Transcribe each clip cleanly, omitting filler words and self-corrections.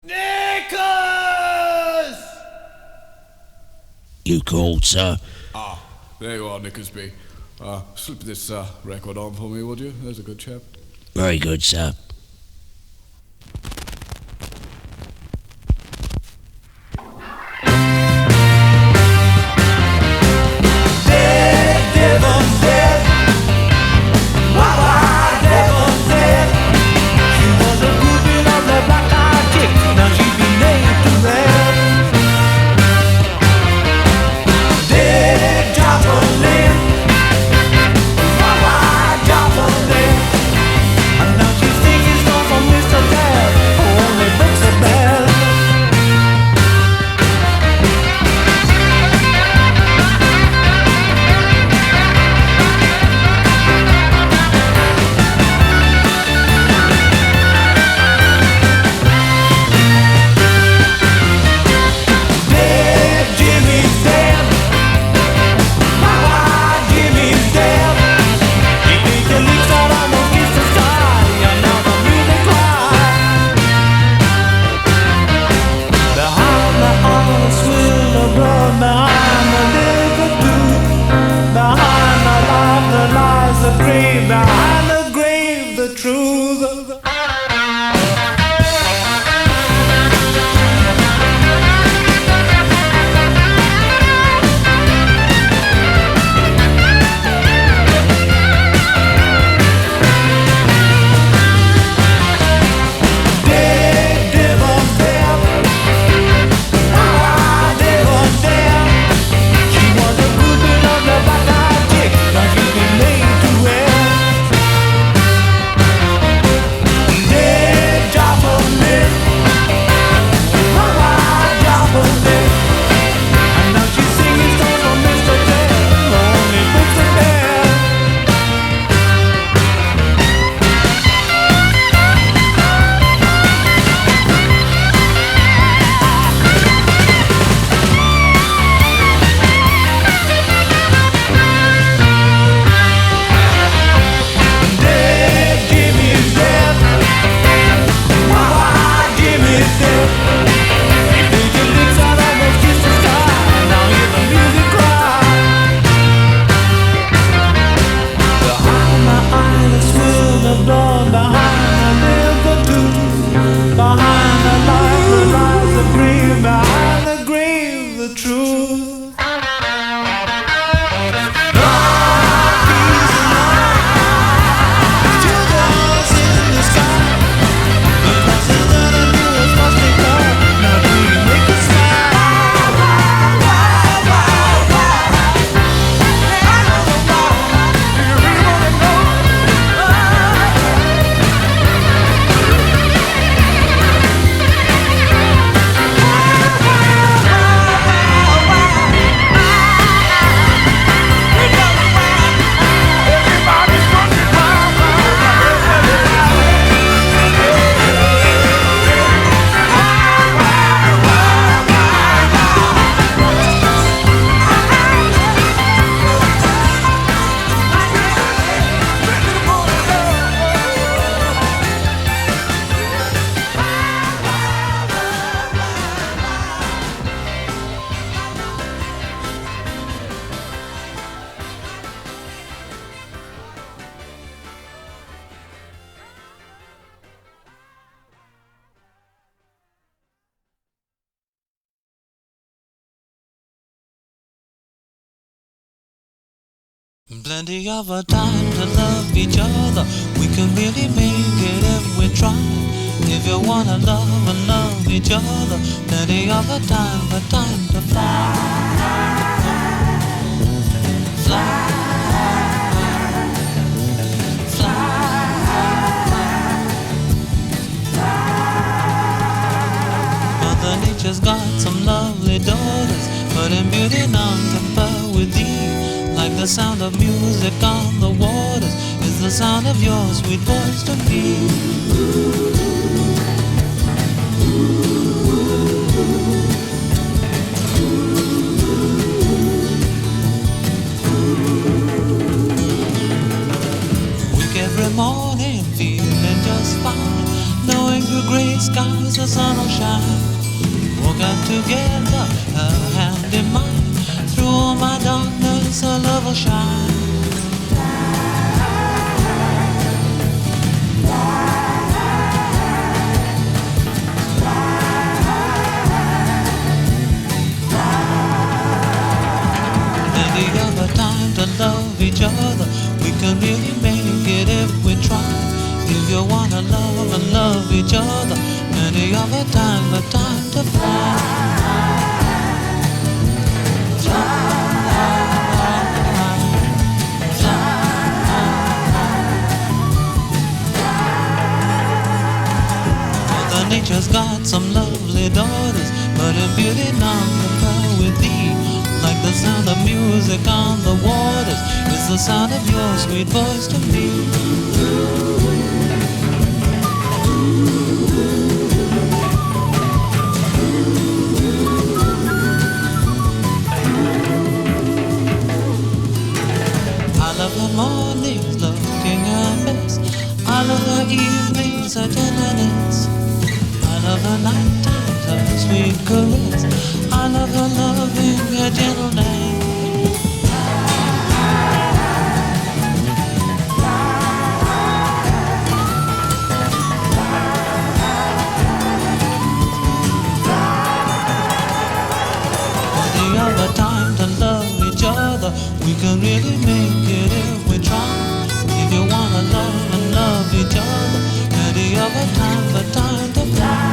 Knickers! You called, sir? Ah, there you are, Knickers B. Slip this record on for me, would you? There's a good chap. Very good, sir. Devon dead. Why Devon dead? She was a groupie of the black-eyed chick. Now she's been made to red. Dead Joplin. Why Joplin? And now she's singing songs from Mr. Dad. Only books are bad. Behind the grave, the truth. Dead, Devon dead. Why Devon dead? She was a groupie of the black-eyed chick. Now she's been made to wear. Dead Joplin. Why Joplin? And now she's singing songs from Mr. Dad. Only books are bad. Dead Jimmy's dead. Why Jimmy's dead? He played the licks out of those kiss the sky. Now hear the music cry. Behind my eyelids will the dawn. Behind the river too. Behind the light will rise the grave. Behind the grave the truth. Plenty of a time to love each other. We can really make it if we try. If you wanna love and love each other, plenty of a time to fly. Fly. Mother Nature's got some lovely daughters, but in beauty none compare with thee. Like the sound of music on the waters is the sound of your sweet voice to me. Wake every morning feeling just fine, knowing through gray skies the sun will shine. Walk out together, hand in mind. Through all my darkness, our love will shine. Any other time to love each other, we can really make it if we try. If you wanna love and love each other, any other time, the time to fly. Mother Nature's got some lovely daughters, but in beauty none compare with thee. Like the sound of music on the waters is the sound of your sweet voice to me. I love her mornings looking her best. I love her evenings, her tenderness. I love her night times, her sweet caress. I love her loving, her gentleness. Any other time to love each other, we can really make it if we try. If you wanna love and love each other, any other time, the time to fly.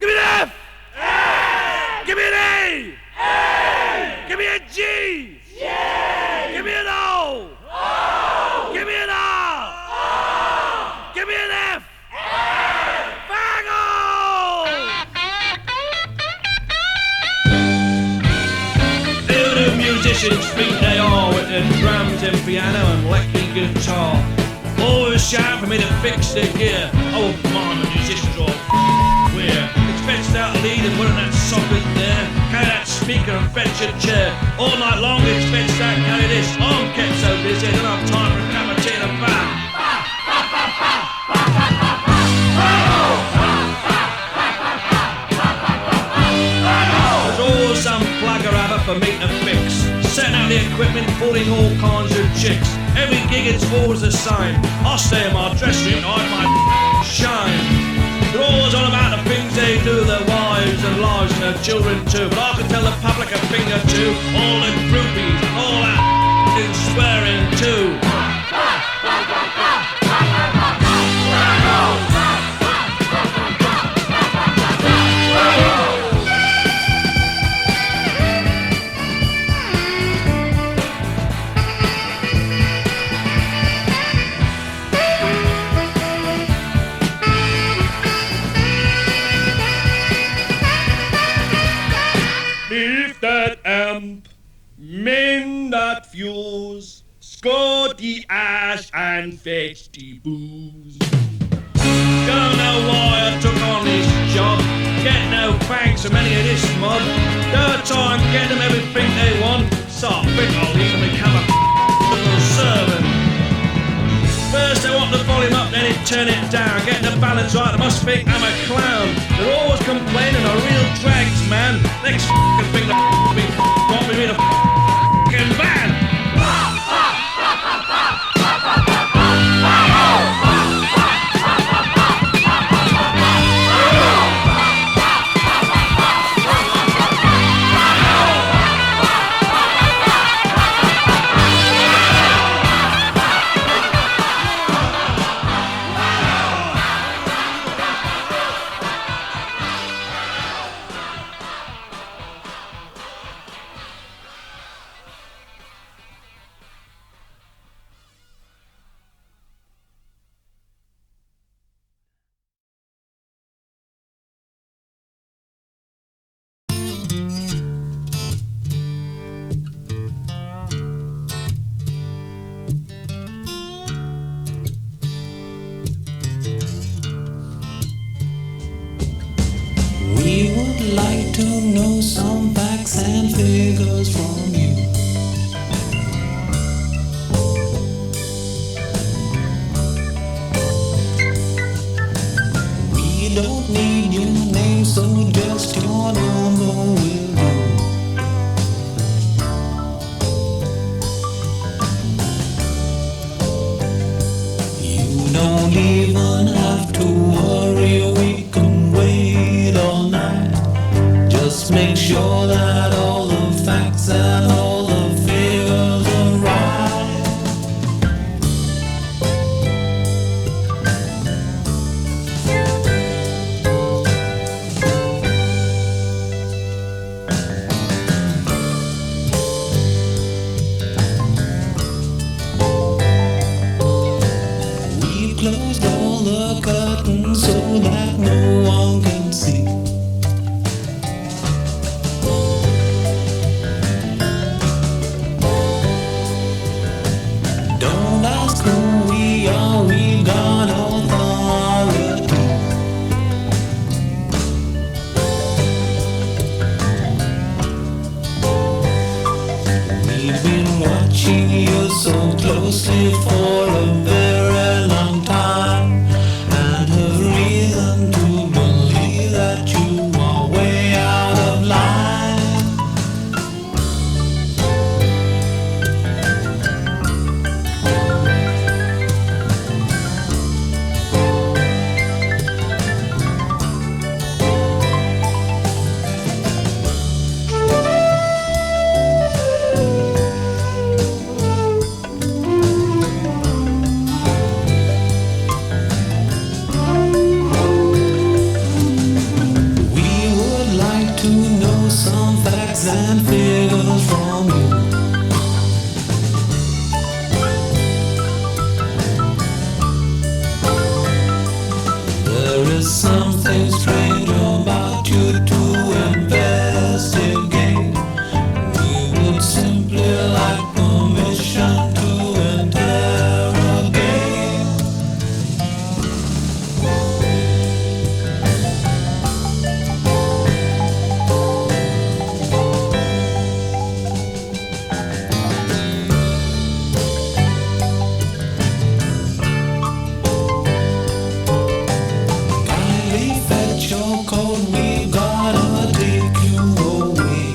Give me an F! A! Give me an A! A! Give me a G! G! Give me an O! O! Give me an R! R! Give me an F! F! Fagorf! Who do musicians think they are with their drums and piano and electric guitar? Always shout for me to fix their gear. Oh, man, the musicians are all weird. Fetched out a lead and wearing that socket there. Carry that speaker and fetch a chair. All night long it's fetched that, carry this. I'm kept so busy, I don't have time for a cup of tea and a bath. There's always some plugger rabber for me to fix. Setting out the equipment, pulling all kinds of chicks. Every gig it's always the same. I stay in my dressing room to hide my shine. They're always on about the things they do, their wives and lives and their children too. But I can tell the public a thing or two. All the groupies, all that and swearing too. Mend that fuse, score the ash and fetch the booze. Don't know why I took on this job. Get no thanks from any of this mob. Don't try and get them everything they want. So I think I'll even become a little servant. First they want the volume up, then it turn it down. Get the balance right, they must think I'm a clown. They're always complaining of real drags, man. Next thing the want me in a van. would like to know some facts and figures from you. We don't need your name, so just your number will do. You don't even have to worry, we can wait all night. Just make sure that all the facts and all the figures are right. We closed all the curtains so that no one can see. Don't ask who we are, we got authority. We've been watching you so closely for a very long time, and have reason to believe that you are way out of line. We would like to know some facts and figures from you. There is something strange about you to investigate. We would simply like permission to interrogate. Kindly fetch your coat, we gotta take you away.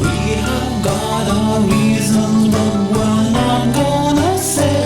We have got our reasons, but we're not gonna say.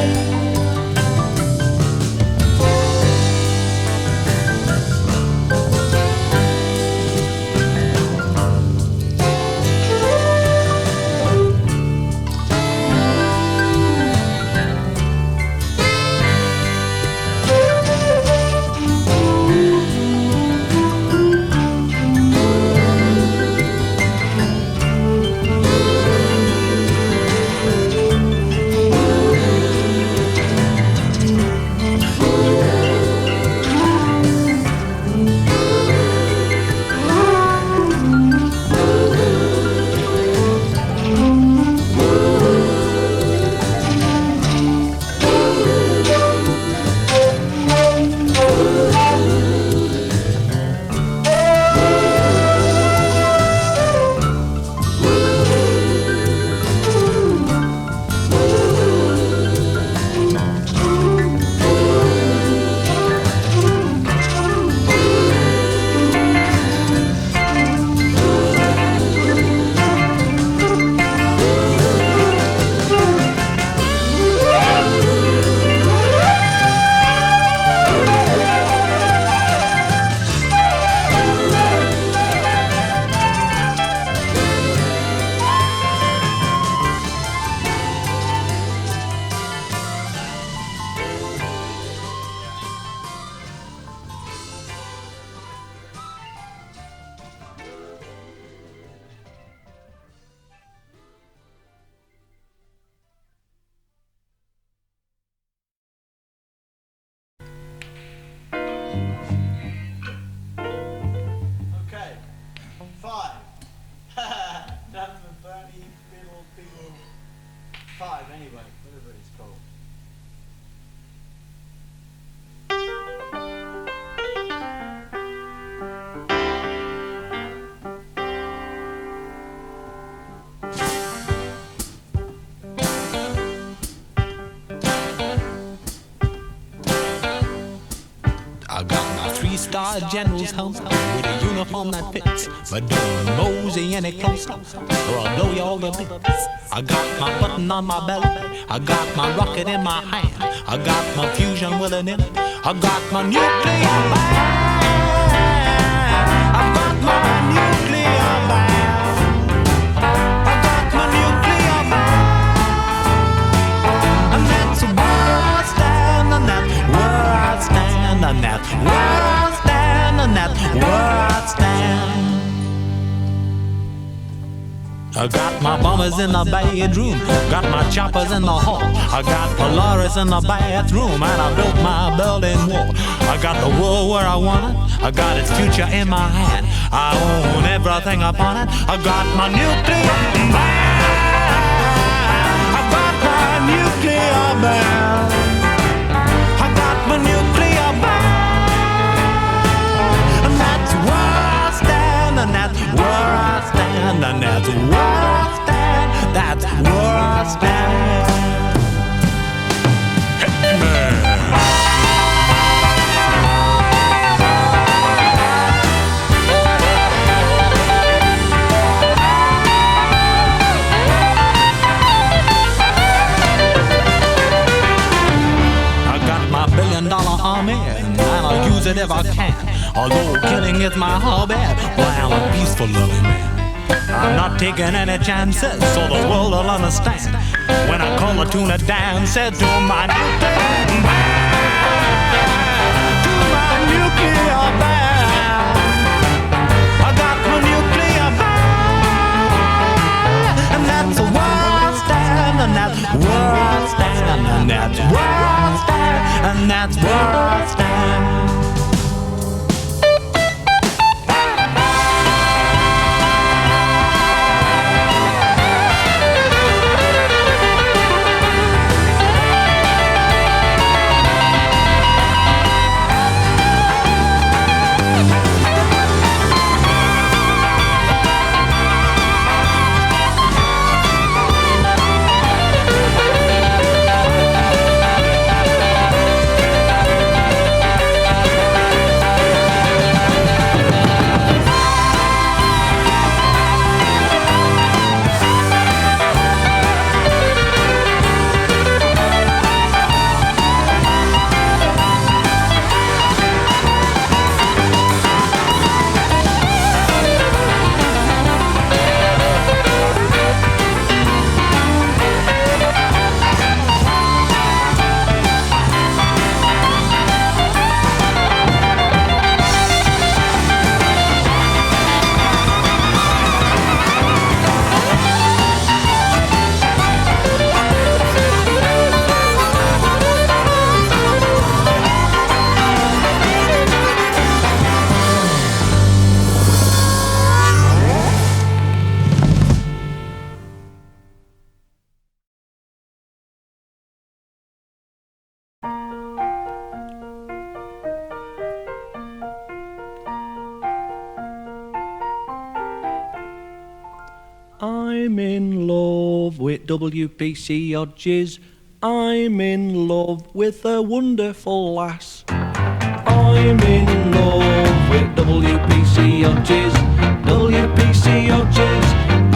Okay, 5. Number bloody fiddle, fiddle. 5 anyway, whatever it's called. three-star general's helmet with a uniform that fits. But don't mosey any closer, or I'll blow you all to bits. I got my button on my belly, I got my rocket in my hand, I got my fusion willing in it, I got my nuclear band, I got my nuclear band, I got my nuclear band, and that's where I stand, and that's where I stand, and that's where I stand, and that's where I stand. I got my bombers in the bedroom, got my choppers in the hall, I got Polaris in the bathroom, and I built my Berlin Wall. I got the world where I want it, I got its future in my hand, I own everything upon it, I got my nuclear band, I got my nuclear band, I got my nuclear band, and that's where I stand, and that's where I stand, and that's where I stand, that's where I stand. Hey, man. I got my $1 billion army, and I'll use it if I can. Although killing is my hobby, well, I'm a peaceful loving man. I'm not taking any chances, so the world will understand. When I call the tuna down, said to my nuclear band, to my nuclear band, I got my nuclear band, and that's where I stand, and that's where I stand, and that's where I stand, and that's where I stand. I'm in love with W.P.C. Hodges. I'm in love with a wonderful lass. I'm in love with W.P.C. Hodges. W.P.C. Hodges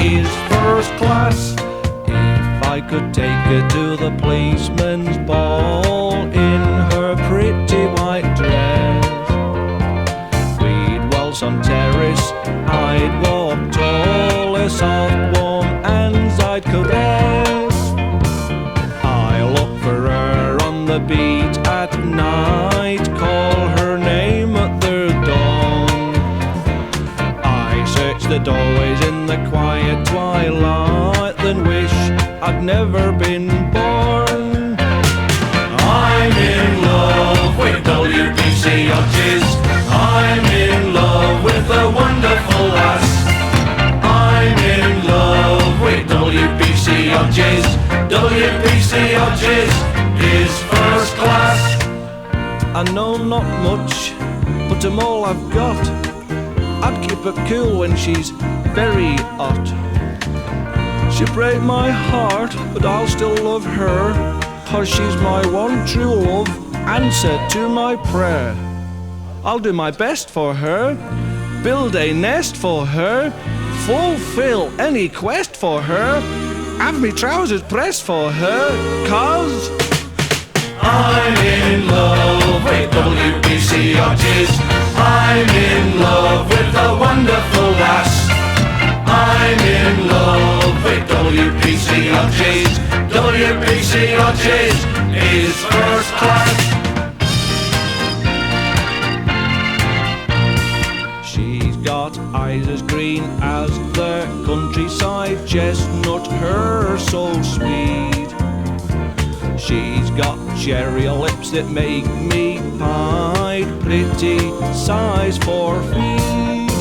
is first class. If I could take her to the policeman's ball in her pretty white dress, we'd waltz on terrace, I'd walk tall, her soft warm hands I'd caress. I'll look for her on the beat at night, call her name at the dawn. I search the doorways in the quiet twilight, then wish I'd never been born. I'm in love with W.P.C. Hodges. I'm in love with a wonderful lass. I'm in love with W.P.C. Hodges. W.P.C. Hodges is first class. I know not much, but I'm all I've got. I'd keep her cool when she's very hot. She'll break my heart, but I'll still love her, 'cause she's my one true love, answer to my prayer. I'll do my best for her, build a nest for her, fulfill any quest for her, have me trousers pressed for her, 'cause I'm in love with W.P.C. Hodges. I'm in love with a wonderful lass. I'm in love with W.P.C. Hodges. W.P.C. Hodges is first class. She's got eyes as green as the countryside chestnut, her so sweet. She's got cherry lips that make me hide, pretty size 4 feet.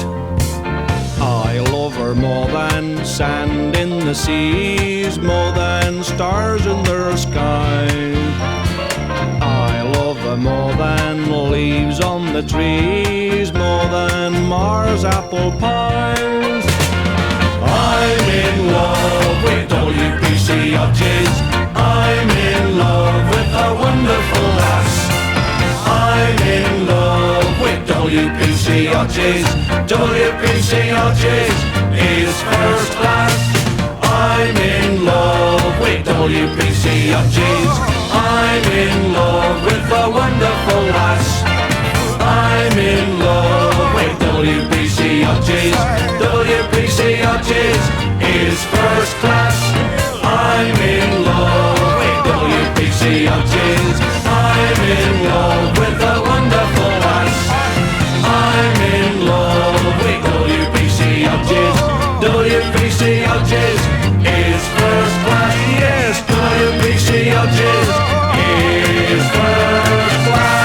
I love her more than sand in the seas, more than stars in the sky. I love her more than leaves on the trees, more than Mars apple pies. I'm in love with W.P.C. Hodges. I'm in love with a wonderful lass. I'm in love with W.P.C. Hodges. W.P.C. Hodges is first class. I'm in love with W.P.C. Hodges. I'm in love with a wonderful lass. I'm in love with W.P.C. Hodges. W.P.C. Hodges is first class. I'm in love with W.P.C. Hodges. I'm in love with a wonderful lass. I'm in love with W.P.C. Hodges. W.P.C. Hodges is first class. Yes, W.P.C. Hodges is first class.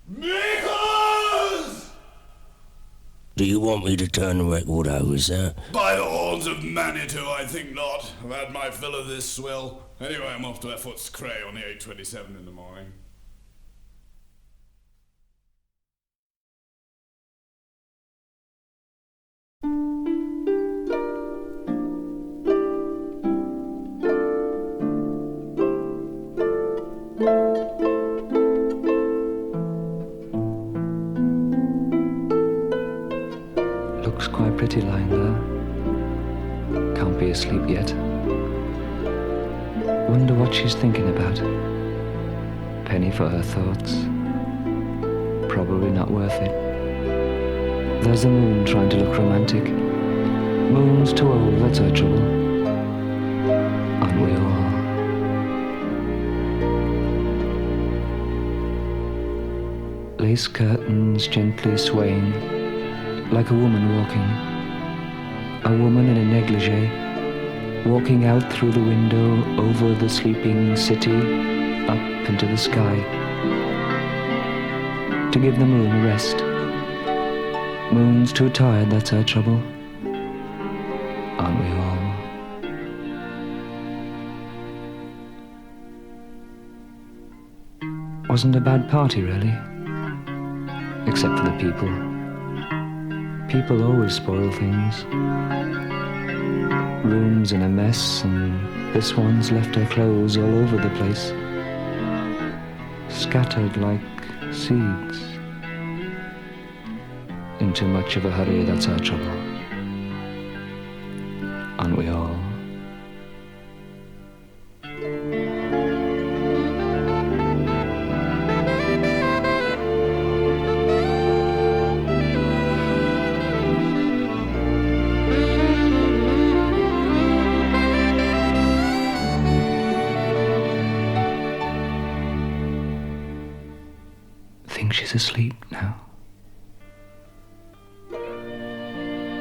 Knickers! Do you want me to turn the record over, sir? By the horns of Manitou, I think not. I've had my fill of this swill. Anyway, I'm off to Effort's Cray on the 8:27 in the morning. Looks quite pretty lying there. Can't be asleep yet. Wonder what she's thinking about. Penny for her thoughts. Probably not worth it. There's the moon trying to look romantic. Moon's too old, that's her trouble. Aren't we all? Lace curtains gently swaying, like a woman walking. A woman in a negligee, walking out through the window over the sleeping city, up into the sky, to give the moon a rest. Moon's too tired, that's her trouble. Aren't we all? Wasn't a bad party, really. Except for the people. People always spoil things. Room's in a mess, and this one's left her clothes all over the place, scattered like seeds. In too much of a hurry, that's our trouble. Aren't we all? Think she's asleep now.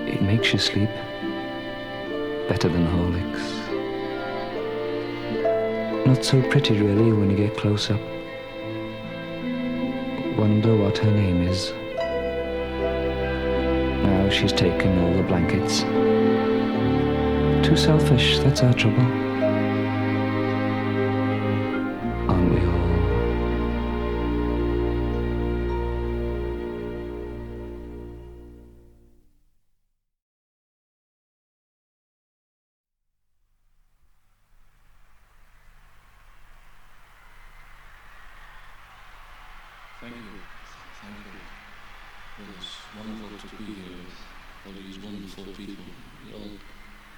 It makes you sleep better than Horlicks. Not so pretty really when you get close up. Wonder what her name is. Now she's taken all the blankets. Too selfish, that's our trouble. wonderful to be here with all these wonderful people. You're all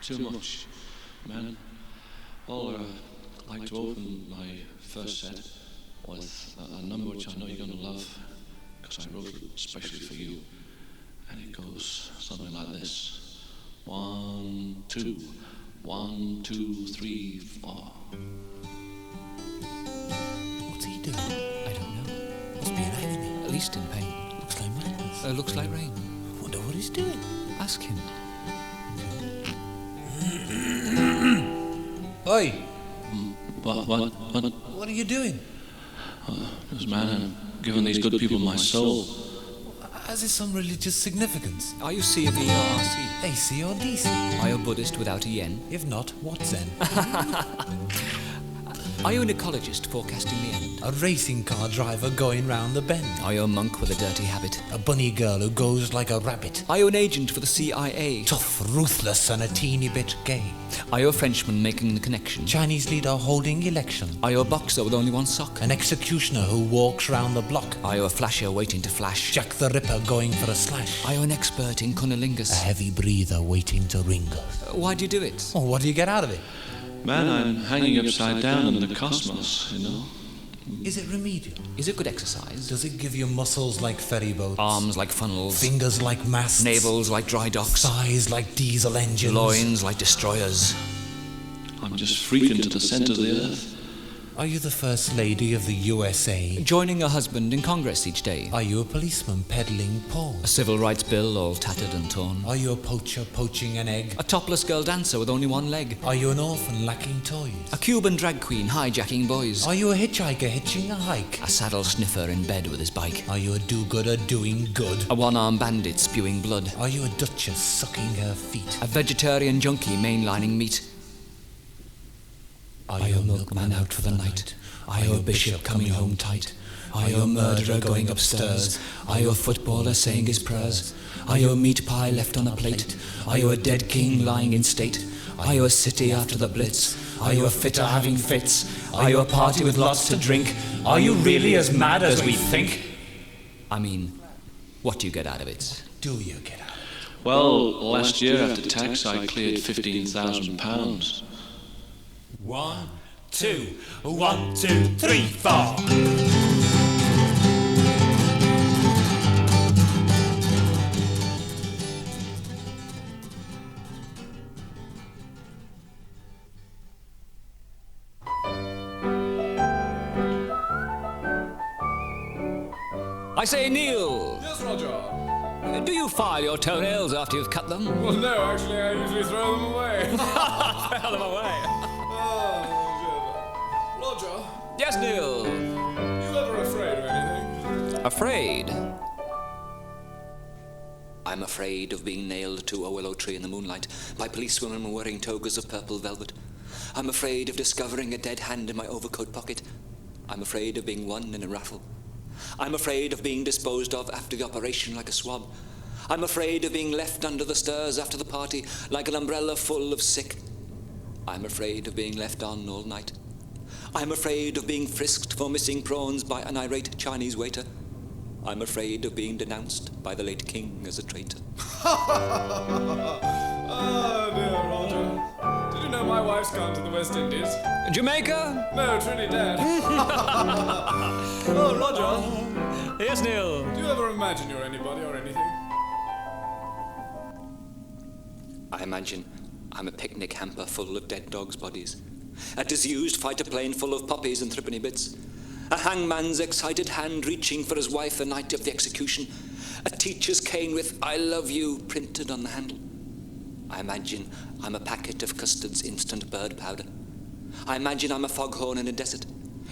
too much, man. I'd like to open my first set with a number which I know you're going to love, because I wrote it especially for you. And it goes something like this. 1, 2, 1, 2, 3, 4. What's he doing? I don't know. Must be in agony. At least in pain. Looks like madness. Looks like rain. Wonder what he's doing. Ask him. Oi! What are you doing? This man, I'm giving these good people my soul. Has it some religious significance? Are you C of E or RC? AC or DC? Are you a Buddhist without a yen? If not, what then? Are you an ecologist forecasting the end? A racing car driver going round the bend. Are you a monk with a dirty habit? A bunny girl who goes like a rabbit. Are you an agent for the CIA? Tough, ruthless, and a teeny bit gay. Are you a Frenchman making the connection? Chinese leader holding election. Are you a boxer with only one sock? An executioner who walks round the block. Are you a flasher waiting to flash? Jack the Ripper going for a slash. Are you an expert in cunnilingus? A heavy breather waiting to ring us. Why do you do it? Oh, what do you get out of it? Man, I'm hanging upside down in the cosmos, you know. Is it remedial? Is it good exercise? Does it give you muscles like ferry boats? Arms like funnels? Fingers like masts? Navels like dry docks? Thighs like diesel engines? Loins like destroyers? I'm just freaking to the centre of the earth. Are you the First Lady of the USA? Joining your husband in Congress each day? Are you a policeman peddling A porn? civil rights bill all tattered and torn? Are you a poacher poaching an egg? A topless girl dancer with only one leg? Are you an orphan lacking toys? A Cuban drag queen hijacking boys? Are you a hitchhiker hitching a hike? A saddle sniffer in bed with his bike? Are you a do-gooder doing good? A one-armed bandit spewing blood? Are you a duchess sucking her feet? A vegetarian junkie mainlining meat? Are you a milkman out for the night? Are you a bishop coming home tight? Are you a murderer going upstairs? Are you a footballer saying his prayers? Are you a meat pie left on a plate? Are you a dead king lying in state? Are you a city after the blitz? Are you a fitter having fits? Are you a party with lots to drink? Are you really as mad as we think? I mean, what do you get out of it? Do you get out of it? Well, last year after tax I cleared £15,000. 1, 2, 1, 2, 3, 4. I say, Neil, Yes, Roger. do you file your toenails after you've cut them? Well, no, actually, I usually throw them away. Throw them away. Oh, Roger, Yes, Neil. you ever afraid of anything? Afraid? I'm afraid of being nailed to a willow tree in the moonlight by policewomen wearing togas of purple velvet. I'm afraid of discovering a dead hand in my overcoat pocket. I'm afraid of being won in a raffle. I'm afraid of being disposed of after the operation like a swab. I'm afraid of being left under the stairs after the party like an umbrella full of sick. I'm afraid of being left on all night. I'm afraid of being frisked for missing prawns by an irate Chinese waiter. I'm afraid of being denounced by the late king as a traitor. Oh, dear, Roger. Did you know my wife's gone to the West Indies? Jamaica? No, Trinidad. Oh, Roger, Yes, Neil. do you ever imagine you're anybody or anything? I imagine I'm a picnic hamper full of dead dogs' bodies. A disused fighter plane full of poppies and threepenny bits. A hangman's excited hand reaching for his wife the night of the execution. A teacher's cane with "I love you" printed on the handle. I imagine I'm a packet of Custard's instant bird powder. I imagine I'm a foghorn in a desert.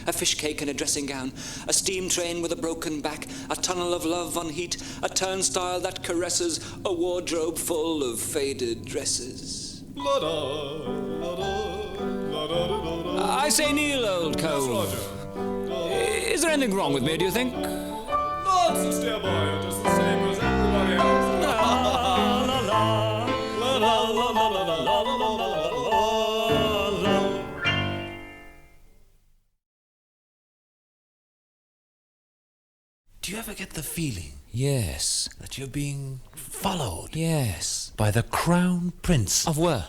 A fish cake in a dressing gown. A steam train with a broken back. A tunnel of love on heat. A turnstile that caresses. A wardrobe full of faded dresses. I say, Neil, old cove. Roger. Is there anything wrong with me, do you think? Nonsense, dear boy. You're just the same as everybody else. Do you ever get the feeling Yes. that you're being followed Yes. by the Crown Prince? Of where?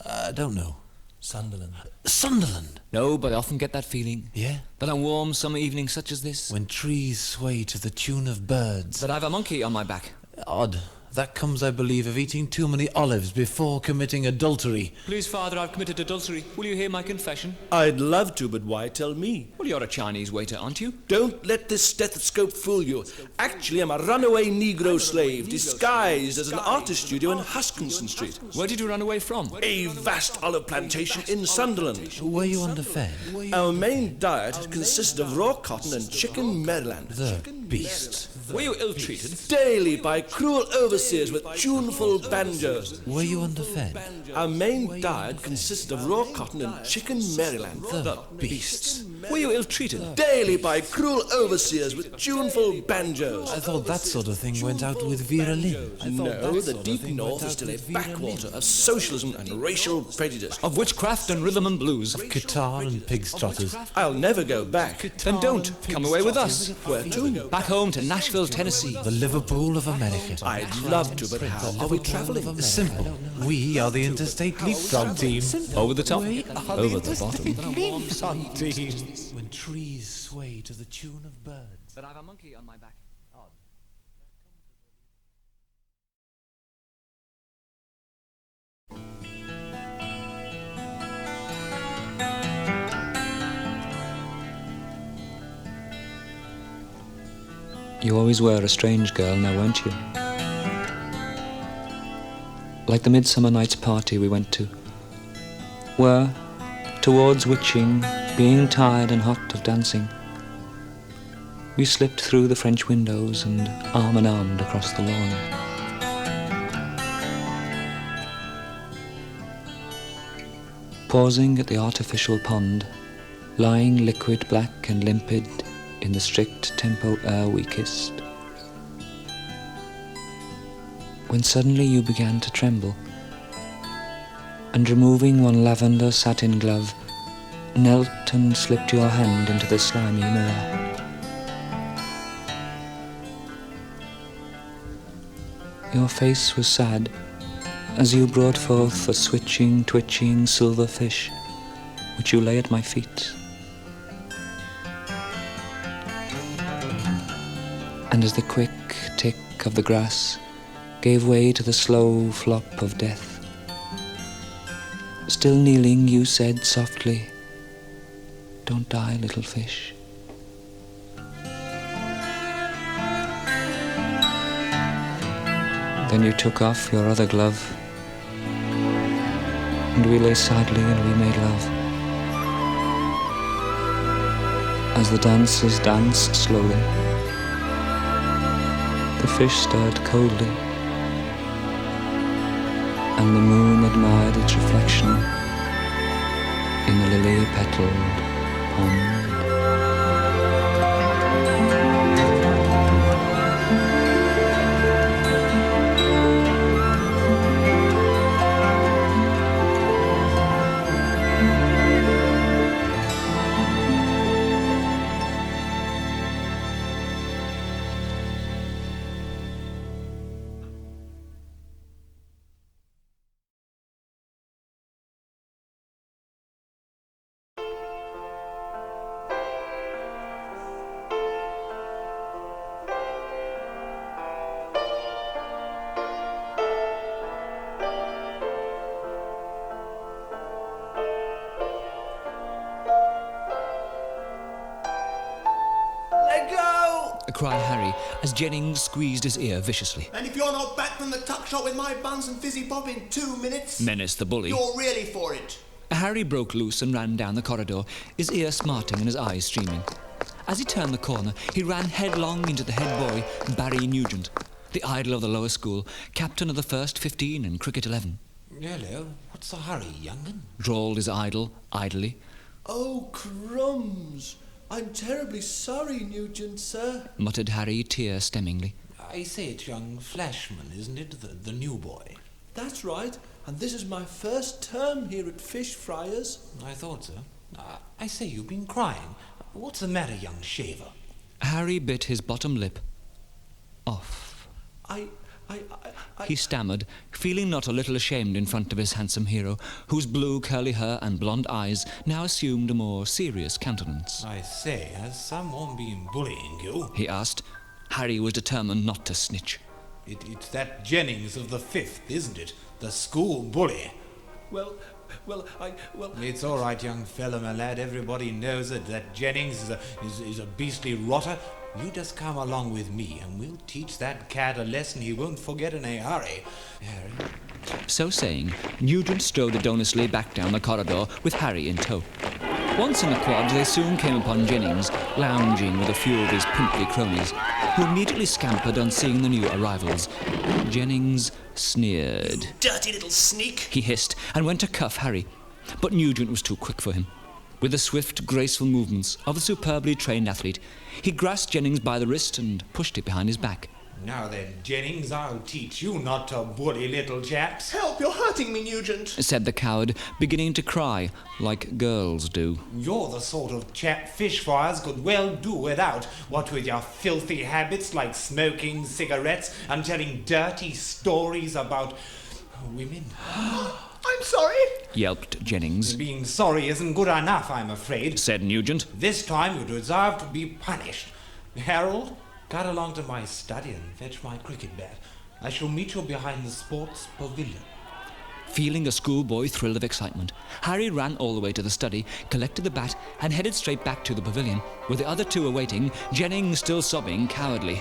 I don't know. Sunderland. Sunderland? No, but I often get that feeling. Yeah? That on warm summer evenings such as this. When trees sway to the tune of birds. That I've a monkey on my back. Odd. That comes, I believe, of eating too many olives before committing adultery. Please, Father, I've committed adultery. Will you hear my confession? I'd love to, but why tell me? Well, you're a Chinese waiter, aren't you? Don't let this stethoscope fool you. Actually, I'm a runaway Negro slave, disguised as an artist studio in Huskinson Street. Where did you run away from? A vast olive plantation in Sunderland. Were you underfed? Our main diet consisted of raw cotton and chicken Maryland. The beasts. Were you ill-treated? Daily by cruel overseers with tuneful banjos. Were you underfed? Our main diet consisted of raw cotton and chicken Maryland. The beasts. Were you ill-treated? Daily by cruel overseers with tuneful banjos. I thought that sort of thing went out with Vera Lynn. No, the deep north is still a backwater of socialism and racial prejudice. Of witchcraft and rhythm and blues. Guitar and pig trotters. I'll never go back. Then don't. Come away with us. Where to? Back home to Nashville, Tennessee. The Liverpool of America. I'd love to, but how are we travelling? Simple. We are the Interstate Leapfrog Team. Over the top. Over the bottom. Leapfrog Team. When trees sway to the tune of birds. But I've a monkey on my back. You always were a strange girl, now weren't you? Like the Midsummer Night's party we went to, where, towards witching, being tired and hot of dancing, we slipped through the French windows and arm-in-armed across the lawn. Pausing at the artificial pond, lying liquid black and limpid in the strict tempo air we kissed. When suddenly you began to tremble, and removing one lavender satin glove, knelt and slipped your hand into the slimy mirror. Your face was sad as you brought forth a switching, twitching silver fish, which you lay at my feet. And as the quick tick of the grass gave way to the slow flop of death, still kneeling, you said softly, "Don't die, little fish." Then you took off your other glove, and we lay sadly and we made love. As the dancers danced slowly, the fish stirred coldly, and the moon admired its reflection in the lily-petaled pond. Cried Harry, as Jennings squeezed his ear viciously. And if you're not back from the tuck shop with my buns and fizzy pop in 2 minutes... menaced the bully. You're really for it. Harry broke loose and ran down the corridor, his ear smarting and his eyes streaming. As he turned the corner, he ran headlong into the head boy, Barry Nugent, the idol of the lower school, captain of the first 15 and cricket 11. Hello, what's the hurry, young'un? Drawled his idol, idly. Oh, crumbs! I'm terribly sorry, Nugent, sir, muttered Harry, tear-stemmingly. I say it's young Flashman, isn't it? The new boy. That's right, and this is my first term here at Fishfriars. I thought so. I say, you've been crying. What's the matter, young shaver? Harry bit his bottom lip He stammered, feeling not a little ashamed in front of his handsome hero, whose blue curly hair and blonde eyes now assumed a more serious countenance. I say, has someone been bullying you? He asked. Harry was determined not to snitch. It's that Jennings of the 5th, isn't it? The school bully. Well... It's all right, young fellow, my lad. Everybody knows that Jennings is a beastly rotter. You just come along with me, and we'll teach that cat a lesson he won't forget in a hurry. Harry. So saying, Nugent strode audaciously back down the corridor with Harry in tow. Once in the quad, they soon came upon Jennings, lounging with a few of his pimply cronies, who immediately scampered on seeing the new arrivals. Jennings sneered. Dirty little sneak! He hissed, and went to cuff Harry. But Nugent was too quick for him. With the swift, graceful movements of a superbly trained athlete, he grasped Jennings by the wrist and pushed it behind his back. Now then, Jennings, I'll teach you not to bully little chaps. Help, you're hurting me, Nugent, said the coward, beginning to cry, like girls do. You're the sort of chap Fishfriars could well do without, what with your filthy habits like smoking cigarettes and telling dirty stories about women. I'm sorry, yelped Jennings. Being sorry isn't good enough, I'm afraid, said Nugent. This time you deserve to be punished. Harold, cut along to my study and fetch my cricket bat. I shall meet you behind the sports pavilion. Feeling a schoolboy thrill of excitement, Harry ran all the way to the study, collected the bat, and headed straight back to the pavilion, with the other two awaiting, Jennings still sobbing cowardly.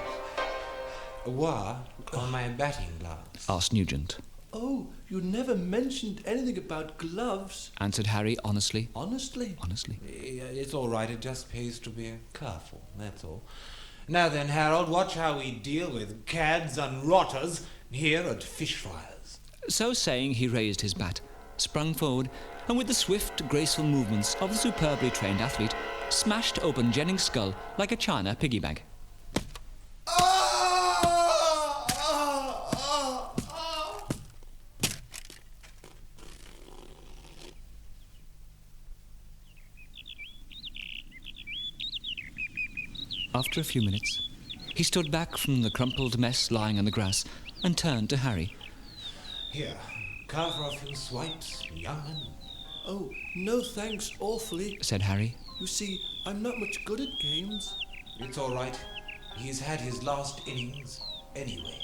Where are my batting gloves? Asked Nugent. Oh, you never mentioned anything about gloves, answered Harry honestly. Honestly? Honestly. It's all right, it just pays to be careful, that's all. Now then, Harold, watch how we deal with cads and rotters here at Fishfriars. So saying, he raised his bat, sprung forward, and with the swift, graceful movements of the superbly trained athlete, smashed open Jennings' skull like a china piggy bag. After a few minutes, he stood back from the crumpled mess lying on the grass and turned to Harry. Here, cover a few swipes, young un. Oh, no thanks, awfully, said Harry. You see, I'm not much good at games. It's all right. He's had his last innings anyway.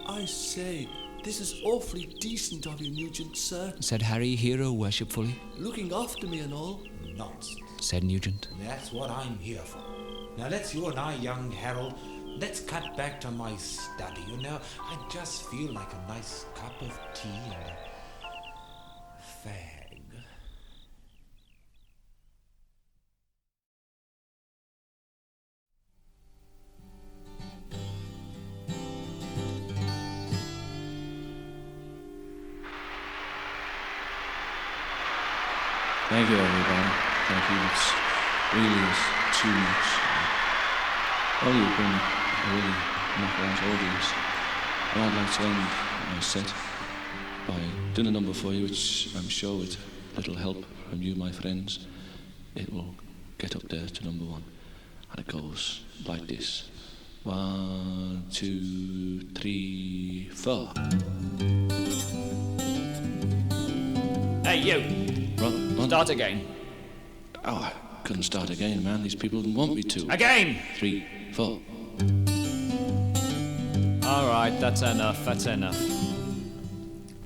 I say, this is awfully decent of you, Nugent, sir, said Harry, hero worshipfully. Looking after me and all. Nonsense, said Nugent. That's what I'm here for. Now let's you and I, young Harold, let's cut back to my study. You know, I just feel like a nice cup of tea and a fag. Thank you, everybody. Thank you. It's really is too much. Well, you've been a really knockout audience. And I'd like to end my set by doing a number for you, which I'm sure with little help from you, my friends, it will get up there to number 1. And it goes like this. 1, 2, 3, 4. Hey, you! Run. Start again. Oh, I couldn't start again, man. These people didn't want me to. Again! 3, 4. All right, that's enough.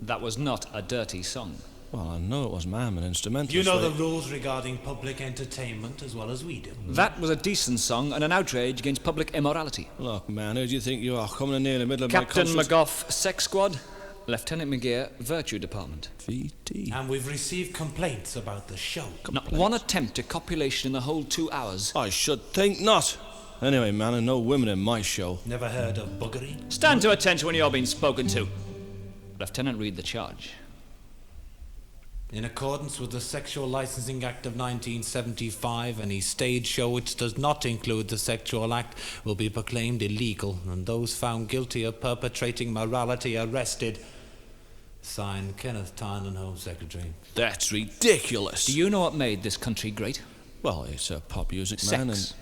That was not a dirty song. Well, I know it was, ma'am, an instrumental. You know the rules regarding public entertainment as well as we do. That was a decent song and an outrage against public immorality. Look, man, who do you think you are coming in near the middle of my Captain concert? McGough, Sex Squad. Lieutenant McGear, Virtue Department. VT. And we've received complaints about the show. Not one attempt at copulation in the whole 2 hours. I should think not. Anyway, man, and no women in my show. Never heard of buggery? Stand to attention when you're being spoken to. Lieutenant, read the charge. In accordance with the Sexual Licensing Act of 1975, any stage show which does not include the sexual act will be proclaimed illegal, and those found guilty of perpetrating morality arrested. Signed, Kenneth Tynan, Home Secretary. That's ridiculous. Do you know what made this country great? Well, it's pop music, man. Sex.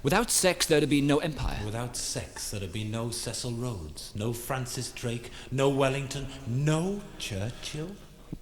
Without sex, there'd be no empire. Without sex, there'd be no Cecil Rhodes, no Francis Drake, no Wellington, no Churchill.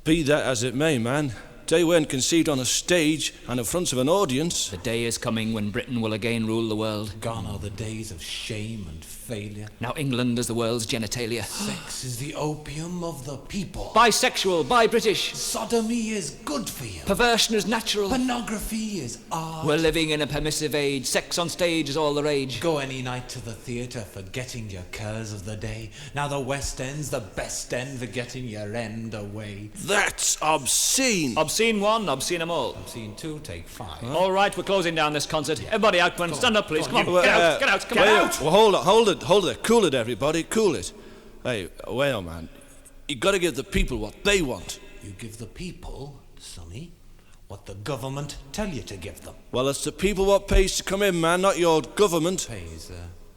Be that as it may, man, they weren't conceived on a stage and in front of an audience. The day is coming when Britain will again rule the world. Gone are the days of shame and failure. Now England is the world's genitalia. Sex is the opium of the people. Bisexual, bi-British. Sodomy is good for you. Perversion is natural. Pornography is art. We're living in a permissive age. Sex on stage is all the rage. Go any night to the theatre, forgetting your cares of the day. Now the West End's the best end, forgetting your end away. That's obscene. Obscene one, obscene them all. Obscene two, take 5. Huh? All right, we're closing down this concert. Everybody out, man. Stand up, please. Come on, get out, come out. Well, hold it. Cool it, everybody. Cool it. Hey, well, man, you got to give the people what they want. You give the people, Sonny, what the government tell you to give them. Well, it's the people what pays to come in, man, not your government. Pays,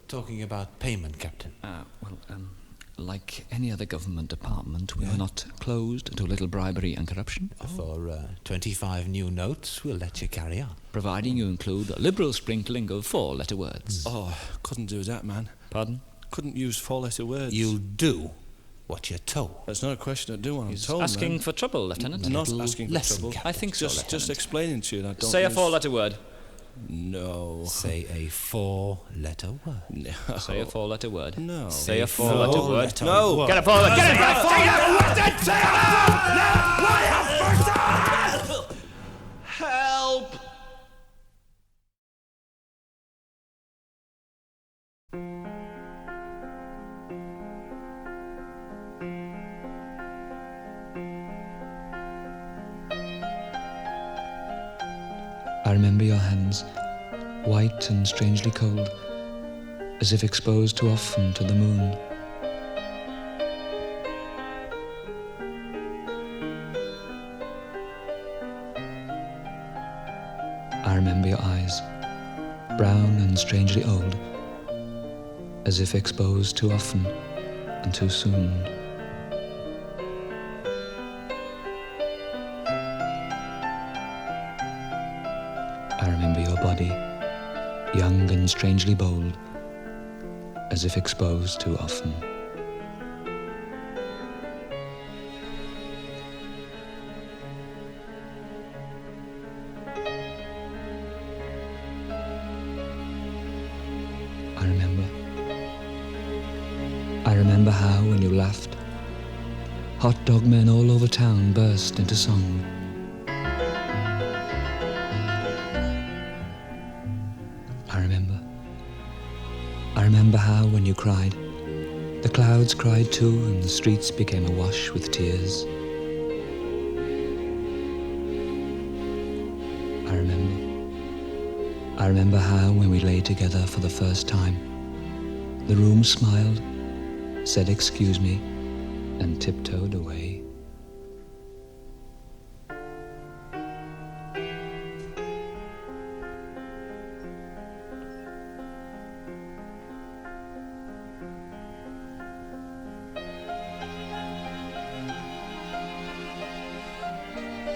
talking about payment, Captain. Like any other government department, we are not closed to a little bribery and corruption. For 25 new notes, we'll let you carry on. Providing you include a liberal sprinkling of 4-letter words. Oh, couldn't do that, man. Pardon? Couldn't use 4-letter words. You'll do what you're told. That's not a question of doing what I'm He's told, asking man. for trouble, Lieutenant. Not asking for trouble. I think so, Just Lieutenant. explaining to you that I don't Say a use... 4-letter word. No. Say a 4-letter word. No. Say a 4-letter word. No. Say a 4-letter word. No. Get a 4-letter. Get it! Help! I remember your hands, white and strangely cold, as if exposed too often to the moon. I remember your eyes, brown and strangely old, as if exposed too often and too soon. I remember your body, young and strangely bold, as if exposed too often. I remember how, when you laughed, hot dog men all over town burst into song. I remember how, when you cried, the clouds cried too, and the streets became awash with tears. I remember how, when we lay together for the first time, the room smiled, said excuse me, and tiptoed away.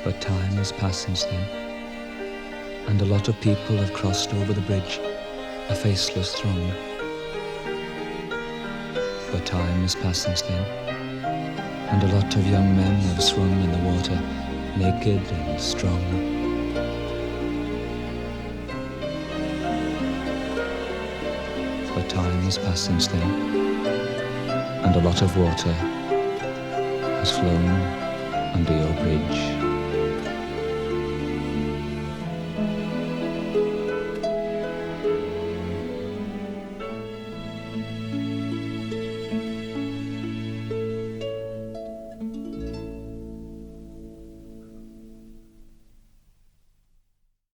But time has passed since then, and a lot of people have crossed over the bridge, a faceless throng. But time has passed since then, and a lot of young men have swum in the water, naked and strong. But time has passed since then, and a lot of water has flown under your bridge.